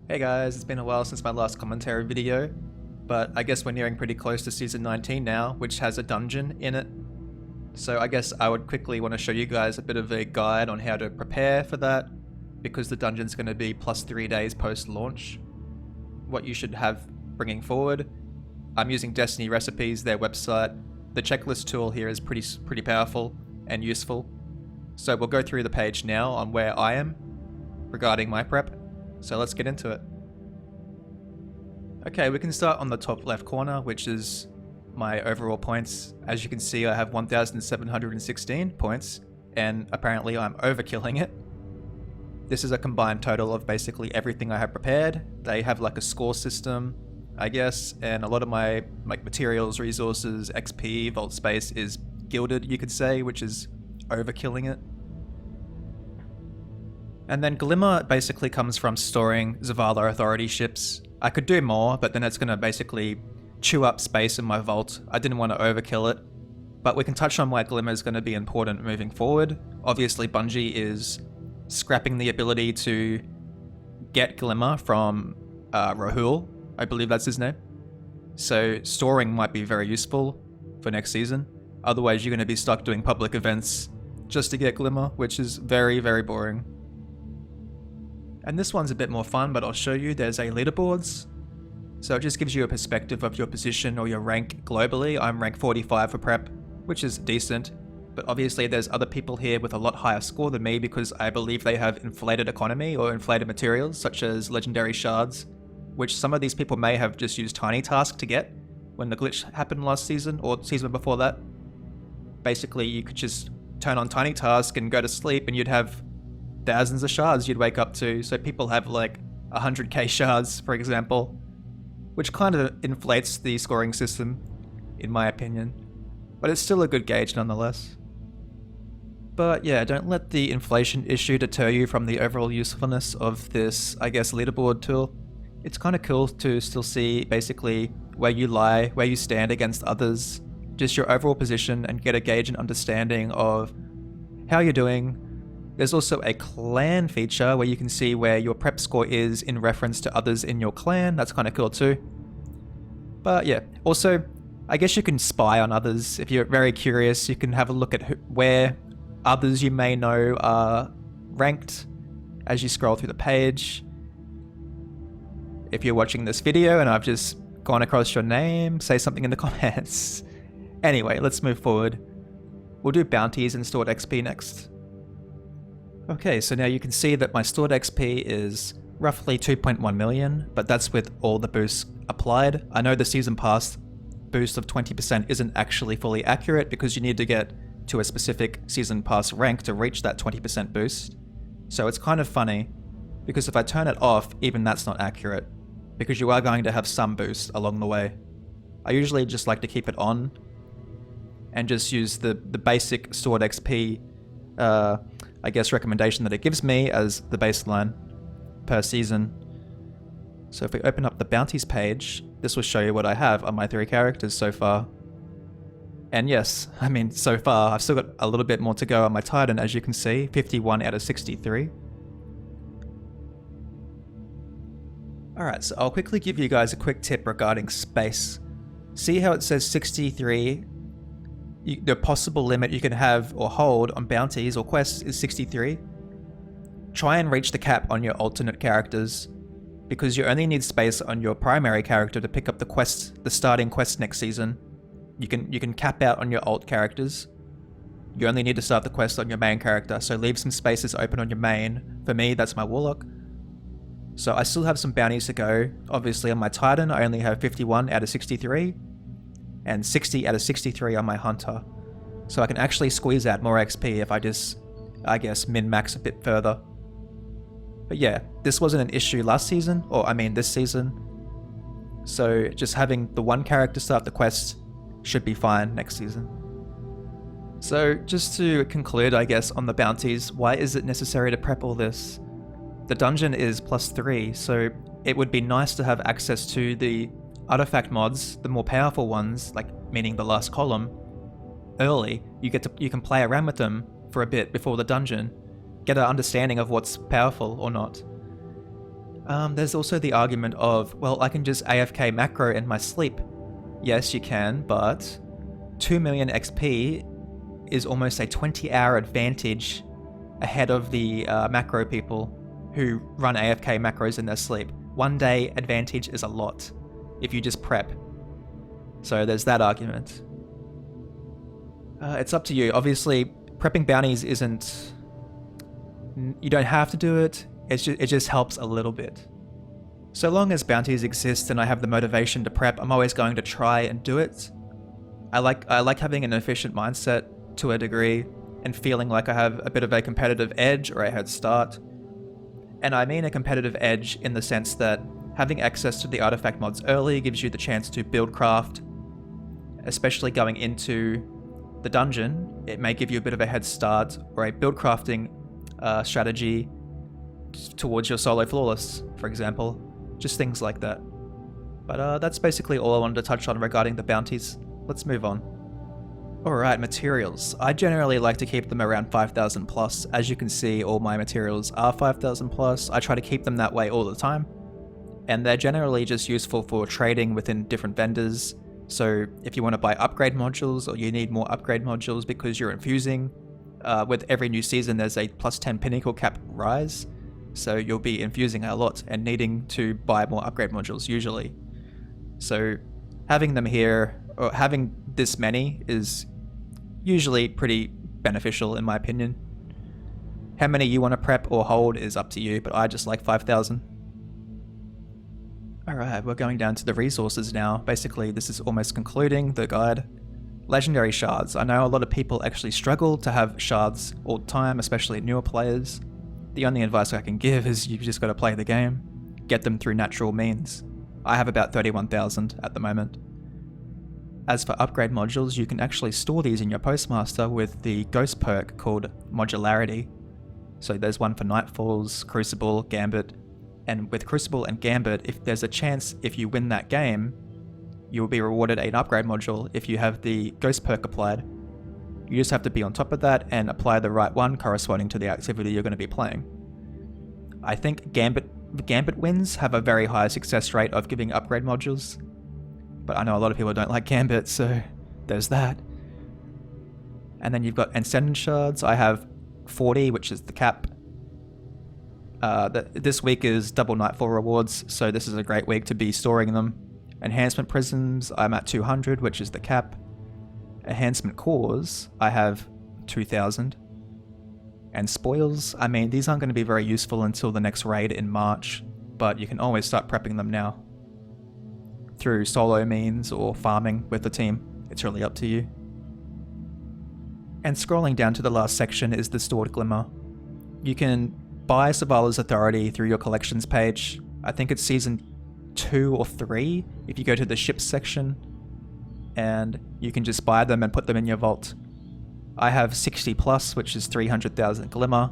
Hey guys, it's been a while since my last commentary video, but I guess we're nearing pretty close to Season 19 now, which has a dungeon in it. So I guess I would quickly want to show you guys a bit of a guide on how to prepare for that, because the dungeon's going to be plus 3 days post-launch. What you should have bringing forward. I'm using Destiny Recipes, their website. The checklist tool here is pretty powerful and useful. So we'll go through the page now on where I am regarding my prep. So let's get into it. Okay, we can start on the top left corner, which is my overall points. As you can see, I have 1,716 points, and apparently I'm overkilling it. This is a combined total of basically everything I have prepared. They have like a score system, I guess, and a lot of my materials, resources, XP, vault space is gilded, you could say, which is overkilling it. And then Glimmer basically comes from storing Zavala Authority ships. I could do more, but then it's going to basically chew up space in my vault. I didn't want to overkill it. But we can touch on why Glimmer is going to be important moving forward. Obviously, Bungie is scrapping the ability to get Glimmer from Rahul. I believe that's his name. So storing might be very useful for next season. Otherwise, you're going to be stuck doing public events just to get Glimmer, which is very, very boring. And this one's a bit more fun, but I'll show you. There's a leaderboards. So it just gives you a perspective of your position or your rank globally. I'm rank 45 for prep, which is decent. But obviously there's other people here with a lot higher score than me because I believe they have inflated economy or inflated materials, such as legendary shards, which some of these people may have just used Tiny Task to get when the glitch happened last season or season before that. Basically, you could just turn on Tiny Task and go to sleep and you'd have thousands of shards you'd wake up to. So people have like 100k shards, for example, which kind of inflates the scoring system, in my opinion. But it's still a good gauge nonetheless. But yeah, don't let the inflation issue deter you from the overall usefulness of this, I guess, leaderboard tool. It's kind of cool to still see basically where you lie, where you stand against others, just your overall position, and get a gauge and understanding of how you're doing. There's also a clan feature where you can see where your prep score is in reference to others in your clan. That's kind of cool too. But yeah, also, I guess you can spy on others. If you're very curious, you can have a look at where others you may know are ranked as you scroll through the page. If you're watching this video and I've just gone across your name, say something in the comments. Anyway, let's move forward. We'll do bounties and stored XP next. Okay, so now you can see that my stored XP is roughly 2.1 million, but that's with all the boosts applied. I know the season pass boost of 20% isn't actually fully accurate because you need to get to a specific season pass rank to reach that 20% boost. So it's kind of funny because if I turn it off, even that's not accurate because you are going to have some boost along the way. I usually just like to keep it on and just use the basic stored XP I guess recommendation that it gives me as the baseline per season. So if we open up the bounties page, this will show you what I have on my 3 characters so far. And yes, I mean, so far, I've still got a little bit more to go on my Titan, as you can see, 51 out of 63. Alright, so I'll quickly give you guys a quick tip regarding space. See how it says 63? The possible limit you can have or hold on bounties or quests is 63. Try and reach the cap on your alternate characters, because you only need space on your primary character to pick up the starting quest next season. You can cap out on your alt characters. You only need to start the quest on your main character, so leave some spaces open on your main. For me, that's my Warlock. So I still have some bounties to go. Obviously on my Titan, I only have 51 out of 63. And 60 out of 63 on my Hunter. So I can actually squeeze out more XP if I just, I guess, min-max a bit further. But yeah, this wasn't an issue last season, or I mean this season. So just having the one character start the quest should be fine next season. So just to conclude, I guess, on the bounties, why is it necessary to prep all this? The dungeon is +3, so it would be nice to have access to the artifact mods, the more powerful ones, like meaning the last column, early. You can play around with them for a bit before the dungeon, get an understanding of what's powerful or not. There's also the argument of, well, I can just AFK macro in my sleep. Yes, you can, but 2 million XP is almost a 20-hour advantage ahead of the macro people who run AFK macros in their sleep. 1 day advantage is a lot if you just prep. So there's that argument. It's up to you. Obviously, prepping bounties isn't... You don't have to do it. It just helps a little bit. So long as bounties exist and I have the motivation to prep, I'm always going to try and do it. I like having an efficient mindset to a degree and feeling like I have a bit of a competitive edge or a head start. And I mean a competitive edge in the sense that having access to the artifact mods early gives you the chance to build craft, especially going into the dungeon. It may give you a bit of a head start or a build crafting strategy towards your solo flawless, for example. Just things like that. But that's basically all I wanted to touch on regarding the bounties. Let's move on. Alright, materials. I generally like to keep them around 5,000 plus. As you can see, all my materials are 5,000 plus. I try to keep them that way all the time. And they're generally just useful for trading within different vendors. So if you want to buy upgrade modules or you need more upgrade modules because you're infusing, with every new season there's a plus 10 pinnacle cap rise. So you'll be infusing a lot and needing to buy more upgrade modules usually. So having them here, or having this many, is usually pretty beneficial in my opinion. How many you want to prep or hold is up to you, but I just like 5,000. Alright, we're going down to the resources now. Basically, this is almost concluding the guide. Legendary shards. I know a lot of people actually struggle to have shards all the time, especially newer players. The only advice I can give is you've just got to play the game. Get them through natural means. I have about 31,000 at the moment. As for upgrade modules, you can actually store these in your Postmaster with the ghost perk called Modularity. So there's one for Nightfalls, Crucible, Gambit, and with Crucible and Gambit, if there's a chance if you win that game, you'll be rewarded an upgrade module if you have the ghost perk applied. You just have to be on top of that and apply the right one corresponding to the activity you're going to be playing. I think Gambit wins have a very high success rate of giving upgrade modules, but I know a lot of people don't like Gambit, so there's that. And then you've got Ascendant Shards. I have 40, which is the cap. This week is double Nightfall rewards, so this is a great week to be storing them. Enhancement Prisms, I'm at 200, which is the cap. Enhancement Cores, I have 2,000. And Spoils, I mean, these aren't going to be very useful until the next raid in March, but you can always start prepping them now. Through solo means or farming with the team, it's really up to you. And scrolling down to the last section is the stored Glimmer. You can buy Zavala's Authority through your collections page. I think it's season 2 or 3 if you go to the ships section, and you can just buy them and put them in your vault. I have 60 plus, which is 300,000 Glimmer,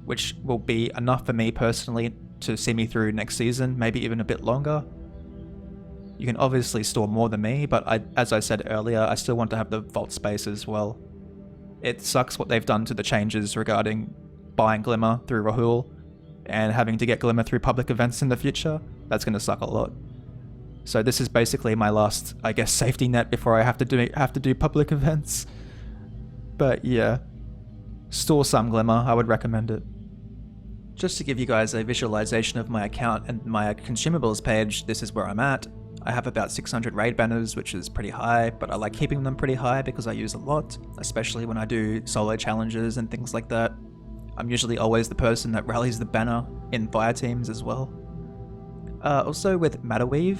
which will be enough for me personally to see me through next season, maybe even a bit longer. You can obviously store more than me, but as I said earlier, I still want to have the vault space as well. It sucks what they've done to the changes regarding buying Glimmer through Rahul and having to get Glimmer through public events in the future. That's going to suck a lot. So this is basically my last, I guess, safety net before I have to do public events. But yeah, store some Glimmer, I would recommend it. Just to give you guys a visualization of my account and my consumables page, this is where I'm at. I have about 600 raid banners, which is pretty high, but I like keeping them pretty high because I use a lot, especially when I do solo challenges and things like that. I'm usually always the person that rallies the banner in fire teams as well. Also with Matterweave,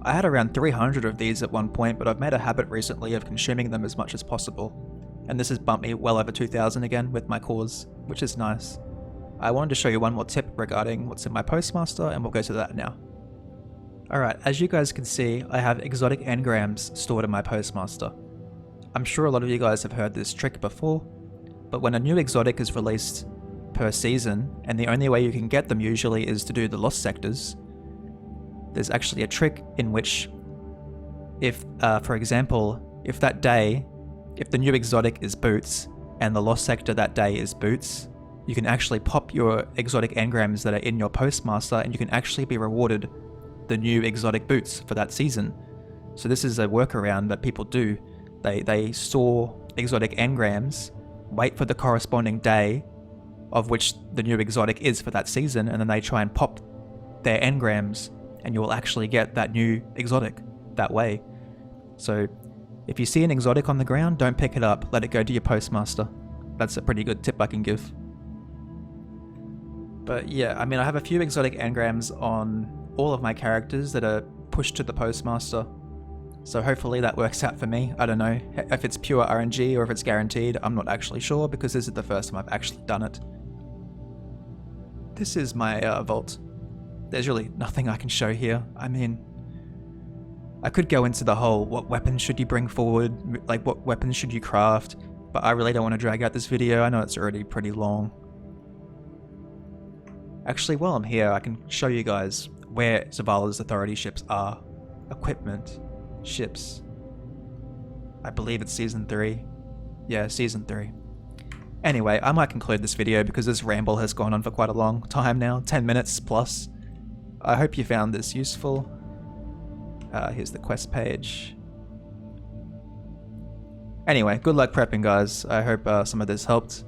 I had around 300 of these at one point, but I've made a habit recently of consuming them as much as possible. And this has bumped me well over 2,000 again with my cores, which is nice. I wanted to show you one more tip regarding what's in my Postmaster, and we'll go to that now. Alright, as you guys can see, I have exotic engrams stored in my Postmaster. I'm sure a lot of you guys have heard this trick before, but when a new exotic is released per season, and the only way you can get them usually is to do the lost sectors, there's actually a trick in which, if, for example, if the new exotic is boots, and the lost sector that day is boots, you can actually pop your exotic engrams that are in your postmaster, and you can actually be rewarded the new exotic boots for that season. So this is a workaround that people do. They store exotic engrams, wait for the corresponding day of which the new exotic is for that season, and then they try and pop their engrams, and you will actually get that new exotic that way. So if you see an exotic on the ground, don't pick it up, let it go to your postmaster. That's a pretty good tip I can give. But yeah, I mean, I have a few exotic engrams on all of my characters that are pushed to the postmaster. So hopefully that works out for me. I don't know if it's pure RNG or if it's guaranteed. I'm not actually sure because this is the first time I've actually done it. This is my vault. There's really nothing I can show here. I mean, I could go into the whole what weapons should you bring forward, like what weapons should you craft, but I really don't want to drag out this video. I know it's already pretty long. Actually, while I'm here, I can show you guys where Zavala's authority ships are. Equipment. Ships. I believe it's season 3. Yeah, season 3. Anyway, I might conclude this video because this ramble has gone on for quite a long time now, 10 minutes plus. I hope you found this useful. Here's the quest page. Anyway, good luck prepping, guys. I hope some of this helped.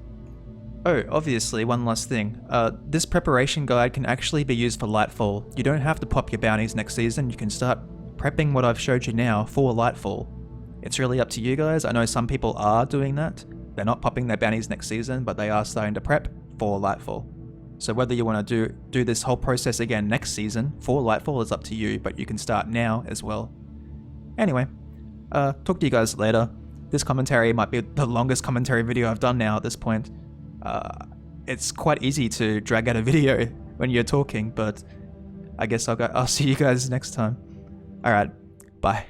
Oh, obviously, one last thing. This preparation guide can actually be used for Lightfall. You don't have to pop your bounties next season. You can start prepping what I've showed you now for Lightfall. It's really up to you guys. I know some people are doing that. They're not popping their bounties next season, but they are starting to prep for Lightfall. So whether you want to do this whole process again next season for Lightfall is up to you, but you can start now as well. Anyway, talk to you guys later. This commentary might be the longest commentary video I've done now at this point. It's quite easy to drag out a video when you're talking, but I guess I'll see you guys next time. Alright, bye.